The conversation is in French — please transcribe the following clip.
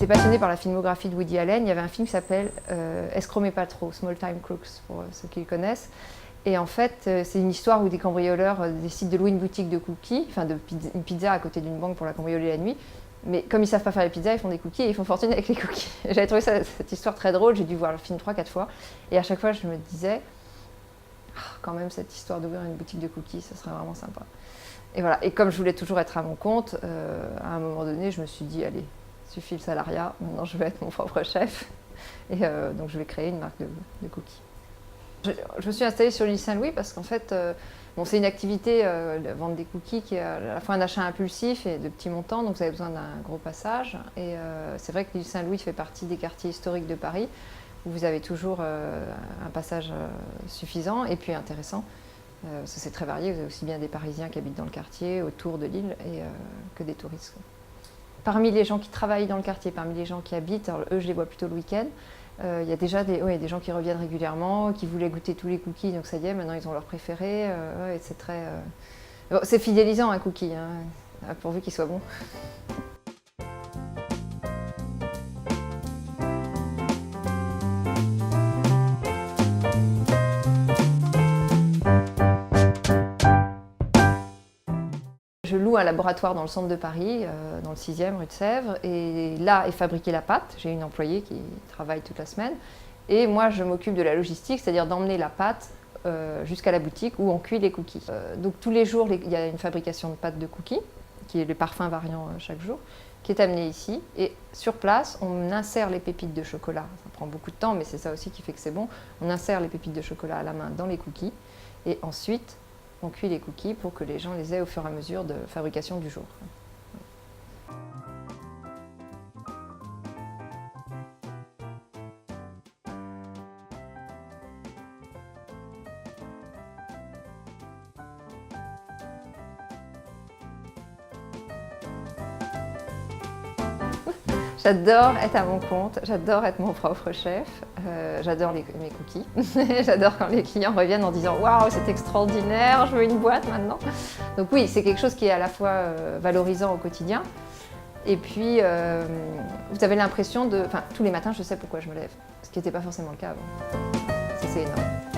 passionnée par la filmographie de Woody Allen. Il y avait un film qui s'appelle Escromez pas trop, Small Time Crooks, pour ceux qui le connaissent. Et en fait, c'est une histoire où des cambrioleurs décident de louer une boutique de cookies, enfin une pizza à côté d'une banque pour la cambrioler la nuit. Mais comme ils ne savent pas faire les pizzas, ils font des cookies et ils font fortune avec les cookies. J'avais trouvé cette histoire très drôle, j'ai dû voir le film 3-4 fois. Et à chaque fois, je me disais, oh, quand même, cette histoire d'ouvrir une boutique de cookies, ça serait vraiment sympa. Et voilà. Et comme je voulais toujours être à mon compte, à un moment donné, je me suis dit, allez, suffit le salariat, maintenant je vais être mon propre chef. Et donc je vais créer une marque de cookies. Je me suis installée sur l'île Saint-Louis parce qu'en fait, bon, c'est une activité, la vente des cookies, qui est à la fois un achat impulsif et de petits montants, donc vous avez besoin d'un gros passage. Et c'est vrai que l'île Saint-Louis fait partie des quartiers historiques de Paris, où vous avez toujours un passage suffisant et puis intéressant. C'est très varié, vous avez aussi bien des Parisiens qui habitent dans le quartier, autour de l'île, que des touristes. Parmi les gens qui travaillent dans le quartier, parmi les gens qui habitent, alors eux je les vois plutôt le week-end, il y a déjà des gens qui reviennent régulièrement, qui voulaient goûter tous les cookies, donc ça y est, maintenant ils ont leur préféré. Et c'est très... Bon, c'est fidélisant un cookie, hein, pourvu qu'il soit bon. Je loue un laboratoire dans le centre de Paris, dans le 6e rue de Sèvres, et là est fabriquée la pâte. J'ai une employée qui travaille toute la semaine, et moi je m'occupe de la logistique, c'est-à-dire d'emmener la pâte jusqu'à la boutique où on cuit les cookies. Donc tous les jours, il y a une fabrication de pâte de cookies, qui est le parfum variant chaque jour, qui est amené ici, et sur place on insère les pépites de chocolat. Ça prend beaucoup de temps, mais c'est ça aussi qui fait que c'est bon. On insère les pépites de chocolat à la main dans les cookies, et ensuite on cuit les cookies pour que les gens les aient au fur et à mesure de fabrication du jour. J'adore être à mon compte, j'adore être mon propre chef, j'adore mes cookies, j'adore quand les clients reviennent en disant « Waouh, c'est extraordinaire, je veux une boîte maintenant !» Donc oui, c'est quelque chose qui est à la fois valorisant au quotidien, et puis vous avez l'impression de... Enfin, tous les matins, je sais pourquoi je me lève, ce qui n'était pas forcément le cas avant. Ça, c'est énorme.